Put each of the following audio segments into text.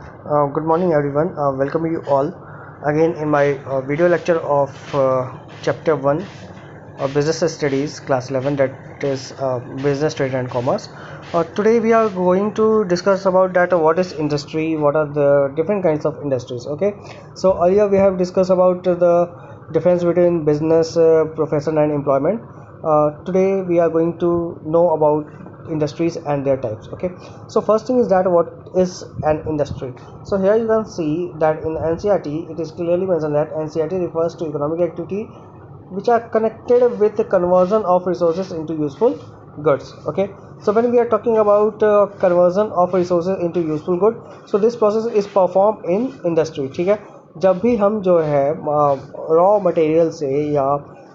Good morning, everyone. Welcome you all again in my video lecture of chapter 1 of Business Studies, class 11, that is Business, Trade and Commerce. Today we are going to discuss about that what is industry, what are the different kinds of industries. Okay, so earlier we have discussed about the difference between business, profession and employment. Today we are going to know about industries and their types. Okay, so first thing is that what is an industry. So here you can see that in NCERT it is clearly mentioned that NCERT refers to economic activity which are connected with the conversion of resources into useful goods. Okay, so when we are talking about conversion of resources into useful good, so this process is performed in industry. ठीक है, जब भी हम जो है raw material से या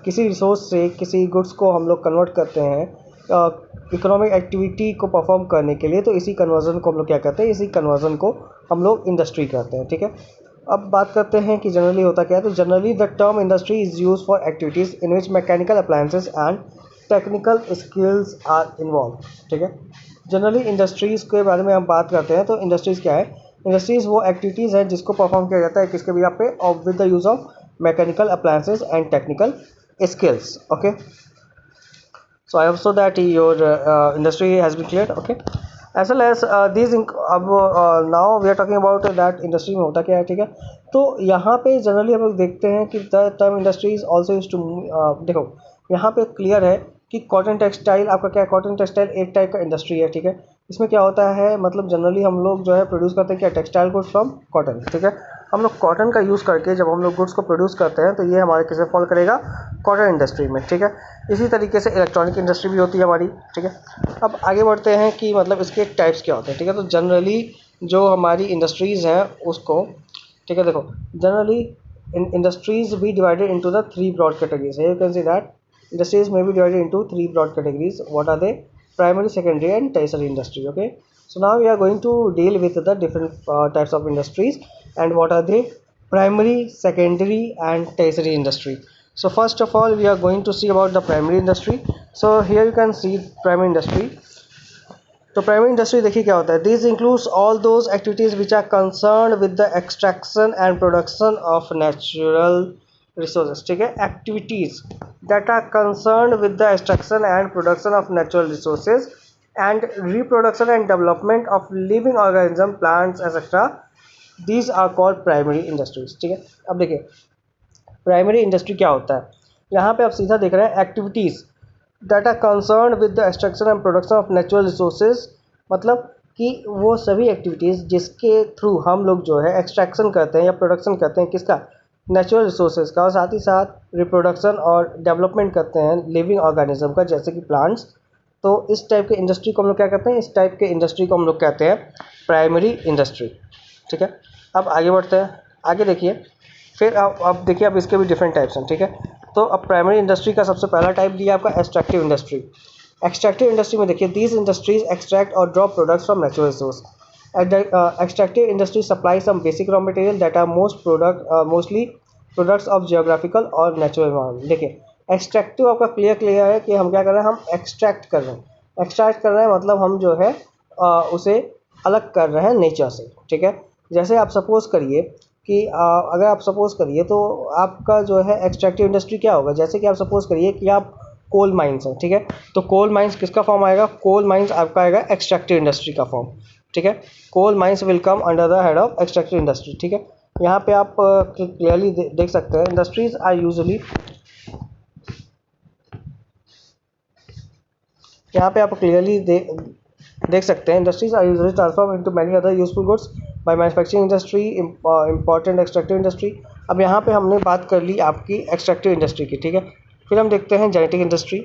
किसी रिसोर्स से किसी गुड्स को हम लोग कन्वर्ट करते हैं इकोनॉमिक एक्टिविटी को परफॉर्म करने के लिए, तो इसी कन्वर्जन को हम लोग क्या कहते हैं, इसी कन्वर्जन को हम लोग इंडस्ट्री कहते हैं. ठीक है, अब बात करते हैं कि जनरली होता क्या है. तो generally the term industry is use for activities in which mechanical appliances and technical skills are involve. ठीक है, जनरली इंडस्ट्रीज़ के बारे में हम बात करते हैं. तो इंडस्ट्रीज़ क्या है? इंडस्ट्रीज़ वो एक्टिविटीज़ है जिसको परफॉर्म किया जाता है किसके भी यहाँ पे, और with the use of mechanical appliances and technical skills. Okay, so I hope so that your industry has been cleared. Okay, as well as these अब now we are talking about that industry में होता क्या है. ठीक है, तो यहाँ पे जनरली हम लोग देखते हैं कि the term industry is also use to, देखो यहाँ पे क्लियर है कि कॉटन टेक्सटाइल आपका क्या है. कॉटन टेक्सटाइल एक टाइप का इंडस्ट्री है. ठीक है, इसमें क्या होता है, मतलब जनरली हम लोग जो है प्रोड्यूस करते हैं क्या, टेक्सटाइल गुड्स फ्रॉम कॉटन. ठीक है, हम लोग कॉटन का यूज़ करके जब हम लोग गुड्स को प्रोड्यूस करते हैं तो ये हमारे किसे फॉल करेगा, कॉटन इंडस्ट्री में. ठीक है, इसी तरीके से इलेक्ट्रॉनिक इंडस्ट्री भी होती है हमारी. ठीक है, अब आगे बढ़ते हैं कि मतलब इसके टाइप्स क्या होते हैं. ठीक है, तो जनरली जो हमारी इंडस्ट्रीज़ हैं उसको, ठीक है, देखो generally industries be divided into the three broad categories. You can see that industries may be divided into three broad categories. What are they? Primary, secondary and tertiary industry. Okay, so now we are going to deal with the different types of industries and what are they, primary, secondary and tertiary industry. So first of all we are going to see about the primary industry. So here you can see primary industry. तो primary industry देखिए क्या होता है. This includes all those activities which are concern with the extraction and production of natural resources. ठीक है, activities that are concerned with the extraction and production of natural resources and reproduction and development of living organism, plants etc. these are called primary industries. ठीक है, अब देखिए primary industry क्या होता है. यहाँ पे आप सीधा देख रहे हैं activities that are concerned with the extraction and production of natural resources, मतलब कि वो सभी एक्टिविटीज़ जिसके थ्रू हम लोग जो है एक्सट्रैक्शन करते हैं या प्रोडक्शन करते हैं किसका, नेचुरल रिसोर्सेज का, और साथ ही साथ रिप्रोडक्शन और डेवलपमेंट करते हैं लिविंग ऑर्गेनिज्म का, जैसे कि प्लांट्स. तो इस टाइप के इंडस्ट्री को हम लोग क्या कहते हैं, इस टाइप के इंडस्ट्री को हम लोग कहते हैं प्राइमरी इंडस्ट्री. ठीक है, अब आगे बढ़ते हैं. आगे देखिए, फिर अब देखिए अब इसके भी डिफरेंट टाइप्स हैं. ठीक है, तो अब प्राइमरी इंडस्ट्री का सबसे पहला टाइप दिया आपका एक्सट्रैक्टिव इंडस्ट्री. एक्सट्रैक्टिव इंडस्ट्री में देखिए, दीज इंडस्ट्रीज एक्सट्रैक्ट और drop products from natural resource. Extractive industry supplies some basic raw material that are mostly products of geographical और natural environment. देखिए एक्सट्रैक्टिव आपका क्लियर है कि हम क्या कर रहे हैं, हम एक्सट्रैक्ट कर रहे हैं. एक्सट्रैक्ट कर रहे हैं मतलब हम जो है उसे अलग कर रहे हैं नेचर से. ठीक है, जैसे आप सपोज करिए कि अगर आप सपोज करिए तो आपका जो है एक्सट्रैक्टिव इंडस्ट्री क्या होगा. जैसे कि आप सपोज करिए कि आप कोल माइंस हैं. ठीक है, तो कोल माइंस किसका फॉर्म आएगा, कोल माइंस आपका आएगा एक्सट्रैक्टिव इंडस्ट्री का फॉर्म. ठीक है, coal mines will come under the head of extractive industry. ठीक है, यहाँ पे आप क्लियरली देख सकते हैं इंडस्ट्रीज आर यूजुअली, यहाँ पे आप क्लियरली देख सकते हैं industries are usually transform into many other useful goods by manufacturing industry, important extractive industry. अब यहाँ पे हमने बात कर ली आपकी एक्सट्रैक्टिव इंडस्ट्री की. ठीक है, फिर हम देखते हैं जेनेटिक इंडस्ट्री.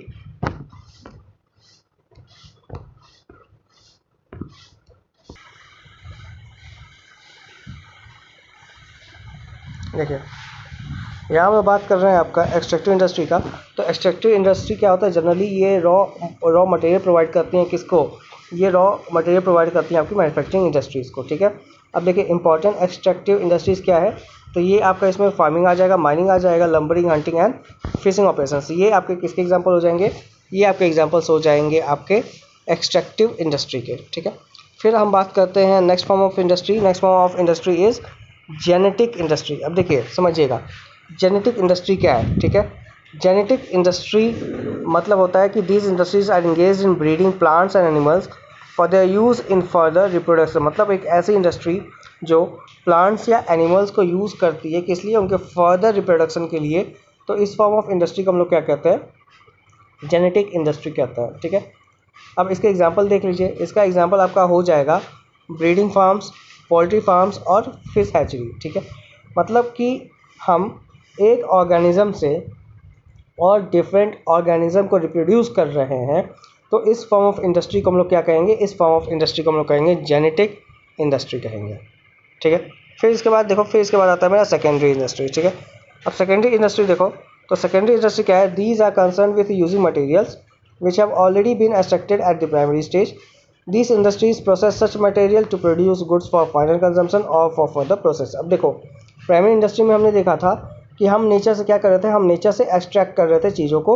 देखिए यहाँ पे बात कर रहे हैं आपका एक्सट्रैक्टिव इंडस्ट्री का. तो एक्सट्रैक्टिव इंडस्ट्री क्या होता है, जनरली ये रॉ मटेरियल प्रोवाइड करती हैं किसको, ये रॉ मटेरियल प्रोवाइड करती हैं आपकी मैन्युफैक्चरिंग इंडस्ट्रीज़ को. ठीक है, अब देखिए इंपॉर्टेंट एक्सट्रैक्टिव इंडस्ट्रीज़ क्या है, तो ये आपका इसमें फार्मिंग आ जाएगा, माइनिंग आ जाएगा, lumbering, hunting and fishing operations. ये आपके किसके एग्जाम्पल हो जाएंगे, ये आपके एग्जाम्पल्स हो जाएंगे आपके एक्सट्रैक्टिव इंडस्ट्री के. ठीक है, फिर हम बात करते हैं next form of industry. Next form of industry is genetic industry. अब देखिए समझिएगा जेनेटिक इंडस्ट्री क्या है, ठीक है। जेनेटिक इंडस्ट्री मतलब होता है कि these industries are engage in breeding plants and animals for their use in further reproduction. मतलब एक ऐसी इंडस्ट्री जो प्लांट्स या एनिमल्स को यूज़ करती है किस लिए, उनके फर्दर रिप्रोडक्शन के लिए। तो इस फॉर्म ऑफ इंडस्ट्री को हम लोग क्या कहते हैं, जेनेटिक इंडस्ट्री कहते हैं, ठीक है। अब इसके एग्जांपल देख लीजिए। इसका एग्जांपल आपका हो जाएगा ब्रीडिंग फार्म्स, पोल्ट्री फार्म्स और फिश हैचरी, ठीक है। मतलब कि हम एक ऑर्गेनिज्म से और डिफरेंट ऑर्गेनिज्म को रिप्रोड्यूस कर रहे हैं, तो इस फॉर्म ऑफ इंडस्ट्री को हम लोग क्या कहेंगे, इस फॉर्म ऑफ इंडस्ट्री को हम लोग कहेंगे जेनेटिक इंडस्ट्री कहेंगे, ठीक है। फिर इसके बाद देखो, फिर इसके बाद आता है मेरा सेकेंडरी इंडस्ट्री, ठीक है। अब सेकेंडरी इंडस्ट्री देखो, तो सेकेंडरी इंडस्ट्री क्या है, these are concern with using materials which have already been extracted at the primary stage. These industries process such material to produce goods for final consumption or for further process. अब देखो primary industry में हमने देखा था कि हम nature से क्या कर रहे थे, हम नेचर से एक्सट्रैक्ट कर रहे थे चीज़ों को,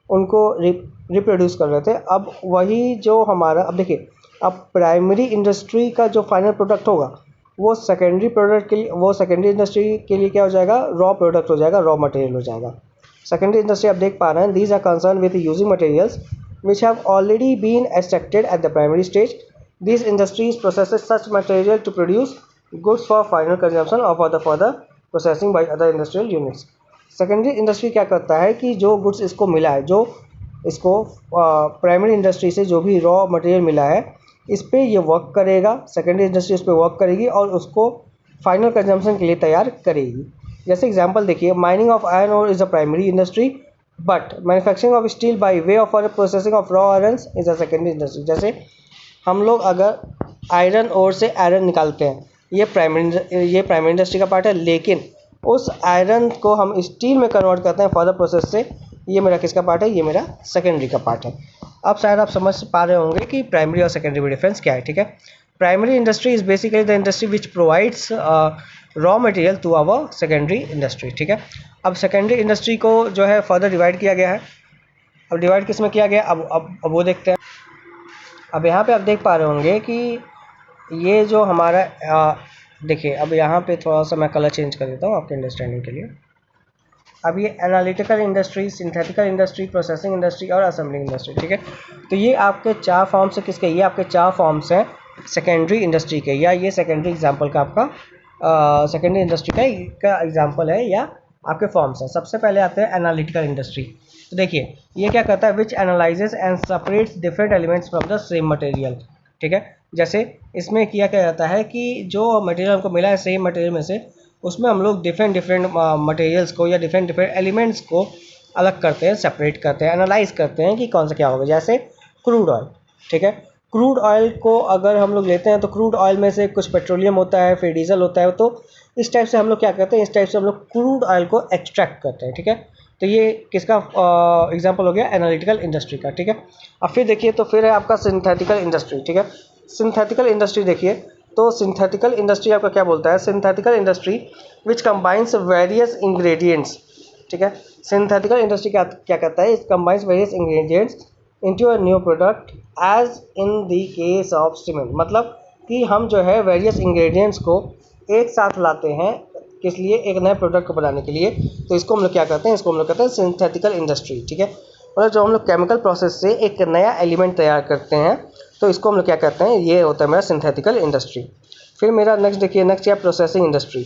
उनको रिप्रोड्यूस कर रहे थे। अब वही जो हमारा, अब देखिए अब प्राइमरी इंडस्ट्री का जो फाइनल प्रोडक्ट होगा वो सेकेंडरी प्रोडक्ट के लिए, वो सेकेंडरी इंडस्ट्री के लिए क्या हो जाएगा, रॉ प्रोडक्ट हो जाएगा, रॉ मटेरियल हो जाएगा। सेकेंडरी इंडस्ट्री आप देख पा रहे हैं, these are concern with using materials which have already been extracted at the primary stage. These industries processes such material to produce goods for final consumption or for the further processing by other industrial units. Secondary industry क्या करता है कि जो goods इसको मिला है, जो इसको प्राइमरी इंडस्ट्री से जो भी रॉ मटेरियल मिला है, इस पर ये वर्क करेगा, सेकेंडरी इंडस्ट्री उस पर वर्क करेगी और उसको फाइनल कंजम्पशन के लिए तैयार करेगी। जैसे एग्जांपल देखिए, mining of iron ore is a primary industry but manufacturing of steel by way of processing of raw iron is a secondary industry. जैसे हम लोग अगर आयरन ओर से आयरन निकालते हैं, ये प्राइमरी इंडस्ट्री का पार्ट है, लेकिन उस आयरन को हम स्टील में कन्वर्ट करते हैं फर्दर प्रोसेस से, ये मेरा किसका पार्ट है, ये मेरा सेकेंडरी का पार्ट है। अब शायद आप समझ पा रहे होंगे कि प्राइमरी और सेकेंडरी में डिफरेंस क्या है, ठीक है। Primary industry is basically the industry which provides raw material to our secondary industry, ठीक है। अब सेकेंडरी इंडस्ट्री को जो है फर्दर डिवाइड किया गया है। अब डिवाइड किस में किया गया, अब वो देखते हैं। अब यहाँ पे आप देख पा रहे होंगे कि ये जो हमारा देखिए, अब यहाँ पे थोड़ा सा मैं कलर चेंज कर देता हूँ आपके अंडरस्टैंडिंग के लिए। अब ये analytical industry, synthetical industry, processing industry और असेंबलिंग इंडस्ट्री, ठीक है। तो ये आपके चार फॉर्म्स है, किसके, ये आपके चार फॉर्म्स हैं सेकेंडरी इंडस्ट्री के, या ये सेकेंडरी एग्जाम्पल का आपका सेकेंडरी इंडस्ट्री का एग्जाम्पल है या आपके फॉर्म्स हैं। सबसे पहले आते हैं एनालिटिकल इंडस्ट्री। तो देखिए ये क्या करता है, which analyses and separates different elements from the same material, ठीक है। जैसे इसमें किया क्या जाता है कि जो मटेरियल हमको मिला है सेम मटेरियल में से, उसमें हम लोग डिफरेंट मटेरियल्स को या डिफरेंट एलिमेंट्स को अलग करते हैं, सेपरेट करते हैं, एनालाइज करते हैं कि कौन सा क्या होगा। जैसे क्रूड ऑयल, ठीक है। क्रूड ऑयल को अगर हम लोग लेते हैं तो क्रूड ऑयल में से कुछ पेट्रोलियम होता है, फिर डीजल होता है, तो इस टाइप से हम लोग क्या करते हैं, इस टाइप से हम लोग क्रूड ऑयल को एक्सट्रैक्ट करते हैं, ठीक है। तो ये किसका एग्जांपल हो गया, एनालिटिकल इंडस्ट्री का, ठीक है। अब फिर देखिए, तो फिर है आपका सिंथेटिकल इंडस्ट्री, ठीक है। सिंथेटिकल इंडस्ट्री देखिए, तो सिंथेटिकल इंडस्ट्री आपका क्या बोलता है, synthetical industry which combines various ingredients, ठीक है। सिंथेटिकल इंडस्ट्री क्या करता है, it combines various ingredients into a new product as in the case of cement. मतलब कि हम जो है वेरियस इंग्रेडिएंट्स को एक साथ लाते हैं, किस लिए, एक नए प्रोडक्ट को बनाने के लिए। तो इसको हम लोग क्या करते हैं, इसको हम लोग कहते हैं सिंथेटिकल इंडस्ट्री, ठीक है। मतलब जो हम लोग केमिकल प्रोसेस से एक नया एलिमेंट तैयार करते हैं, तो इसको हम लोग क्या कहते हैं, ये होता है मेरा सिंथेटिकल इंडस्ट्री। फिर मेरा नेक्स्ट देखिए, नेक्स्ट है प्रोसेसिंग इंडस्ट्री।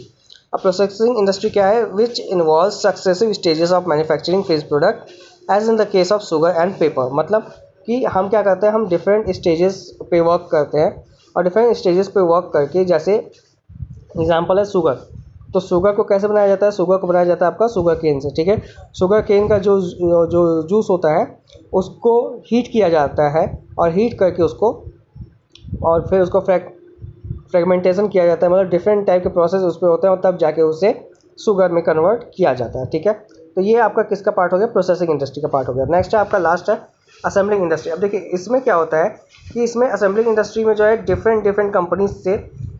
अब प्रोसेसिंग इंडस्ट्री क्या है, which involve successive stages of manufacturing finish product as in the case of sugar and paper. मतलब कि हम क्या करते हैं, हम डिफरेंट स्टेजेस पे वर्क करते हैं, और डिफरेंट स्टेजेस पे वर्क करके, जैसे एग्जांपल है शुगर, तो शुगर को कैसे बनाया जाता है, शुगर को बनाया जाता है आपका शुगर केन से, ठीक है। शुगर केन का जो जूस होता है उसको हीट किया जाता है, और हीट करके उसको, और फिर उसको फ्रेगमेंटेशन किया जाता है, मतलब डिफरेंट टाइप के प्रोसेस उस पर होते हैं, और तब जाके उसे शुगर में कन्वर्ट किया जाता है, ठीक है। तो ये आपका किसका पार्ट हो गया, प्रोसेसिंग इंडस्ट्री का पार्ट हो गया। नेक्स्ट है आपका लास्ट है असेंबलिंग इंडस्ट्री। अब देखिए इसमें क्या होता है कि इसमें असेंबलिंग इंडस्ट्री में जो है डिफरेंट कंपनीज से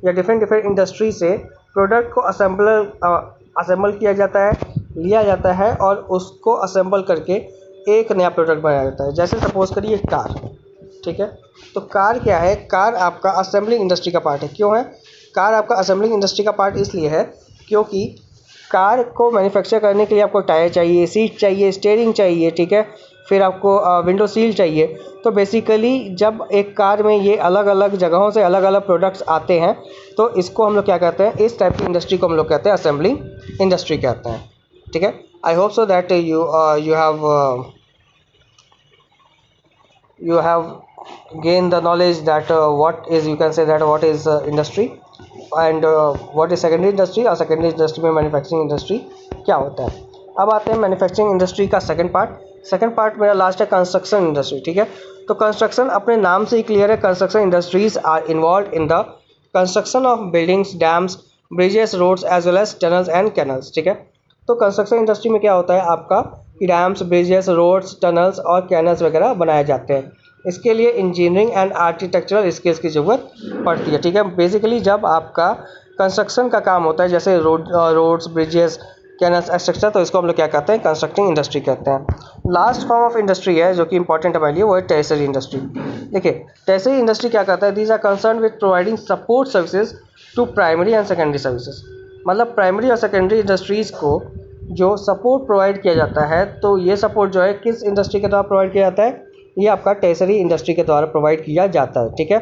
या डिफरेंट इंडस्ट्री से प्रोडक्ट को असेंबल किया जाता है, लिया जाता है, और उसको असेंबल करके एक नया प्रोडक्ट बनाया जाता है। जैसे सपोज करिए कार, ठीक है। तो कार क्या है, कार आपका असेंबलिंग इंडस्ट्री का पार्ट है। क्यों है कार आपका असेंबलिंग इंडस्ट्री का पार्ट? इसलिए है क्योंकि कार को मैन्युफैक्चर करने के लिए आपको टायर चाहिए, सीट चाहिए, स्टीयरिंग चाहिए, ठीक है, फिर आपको विंडो सील चाहिए। तो बेसिकली जब एक कार में ये अलग अलग जगहों से अलग अलग प्रोडक्ट्स आते हैं तो इसको हम लोग क्या कहते हैं, इस टाइप की इंडस्ट्री को हम लोग कहते हैं असेंबलिंग इंडस्ट्री कहते हैं, ठीक है। आई hope so that you have gained the knowledge that what is, you can say that what is industry and what is secondary industry, और secondary industry में manufacturing industry क्या होता है। अब आते हैं मैन्युफैक्चरिंग इंडस्ट्री का सेकंड पार्ट मेरा लास्ट है कंस्ट्रक्शन इंडस्ट्री, ठीक है। तो कंस्ट्रक्शन अपने नाम से ही क्लियर है, construction industries are involve in the construction of buildings, dams, bridges, roads as well as tunnels and canals, ठीक है। तो कंस्ट्रक्शन इंडस्ट्री में क्या होता है आपका, डैम्स, ब्रिजेस, रोड्स, टनल्स और कैनल्स वगैरह बनाए जाते हैं। इसके लिए इंजीनियरिंग एंड आर्किटेक्चरल स्किल्स की ज़रूरत पड़ती है, ठीक है। बेसिकली जब आपका कंस्ट्रक्शन का काम होता है जैसे रोड्स, ब्रिजेस, कैनल्स एक्सेट्रा, तो इसको हम लोग क्या कहते हैं, कंस्ट्रक्टिंग इंडस्ट्री कहते हैं। लास्ट फॉर्म ऑफ इंडस्ट्री है जो कि इंपॉर्टेंट हमारे लिए, वो है टर्शियरी इंडस्ट्री। देखिए टर्शियरी इंडस्ट्री क्या कहता है, these are concern with providing support services to primary and secondary services. मतलब प्राइमरी और सेकेंडरी इंडस्ट्रीज़ को जो सपोर्ट प्रोवाइड किया जाता है, तो ये सपोर्ट जो है किस इंडस्ट्री के द्वारा प्रोवाइड किया जाता है, ये आपका टर्शियरी इंडस्ट्री के द्वारा प्रोवाइड किया जाता है, ठीक है।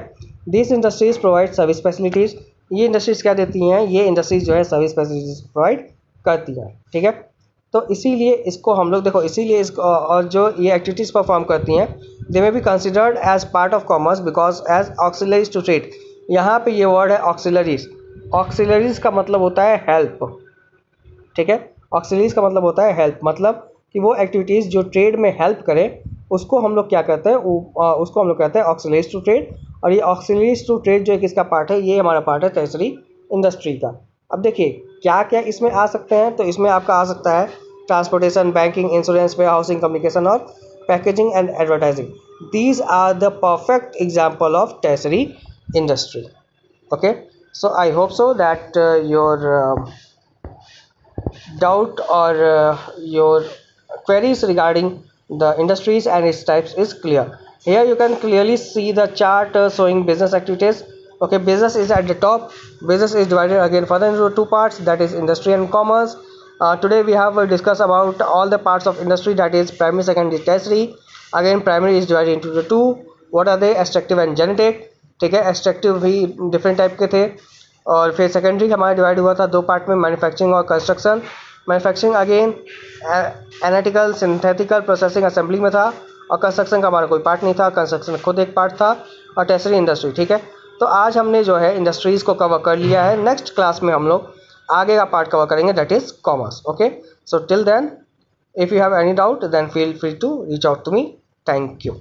This industries provide service facilities, ये इंडस्ट्रीज़ क्या देती हैं, ये इंडस्ट्रीज़ जो है सर्विस फैसिलिटीज़ प्रोवाइड करती हैं, ठीक है। तो इसीलिए इसको हम लोग देखो, इसीलिए इसको और जो ये एक्टिविटीज़ परफॉर्म करती हैं, they may be considered as part of commerce because as auxiliaries to trade. यहाँ पे ये वर्ड है ऑक्सिलरीज। ऑक्सिलरीज का मतलब होता है हेल्प, ठीक है। ऑक्सिलरीज का मतलब होता है हेल्प, मतलब कि वो एक्टिविटीज़ जो ट्रेड में हेल्प करे उसको हम लोग क्या कहते हैं, उसको हम लोग कहते हैं ऑक्सिलरीज टू ट्रेड। और ये ऑक्सिलरीज टू ट्रेड जो है किसका पार्ट है, ये हमारा पार्ट है टर्शियरी इंडस्ट्री का। अब देखिए क्या क्या इसमें आ सकते हैं, तो इसमें आपका आ सकता है transportation, banking, insurance, warehousing, communication और packaging and advertising. These are the perfect example of tertiary industry. Okay, so I hope so that your doubt or your queries regarding the industries and its types is clear. Here you can clearly see the chart showing business activities. Okay, business is at the top. Business is divided again further into two parts, that is industry and commerce. Today we have discussed about all the parts of industry, that is primary, secondary, tertiary. Again primary is divided into the two. What are they? Extractive and genetic, ठीक है। Extractive भी different type के थे। और फिर secondary हमारा divide हुआ था दो पार्ट में, मैन्युफैक्चरिंग और construction. Manufacturing again analytical, synthetical, processing, assembly में था। और कंस्ट्रक्शन का हमारा कोई पार्ट नहीं था, कंस्ट्रक्शन खुद एक पार्ट था। और टर्शियरी इंडस्ट्री, ठीक है। तो आज हमने जो है इंडस्ट्रीज़ को कवर कर लिया है। नेक्स्ट क्लास में हम लोग आगे का पार्ट कवर करेंगे, that is commerce. Okay, so till then if you have any doubt then feel free to reach out to me. Thank you.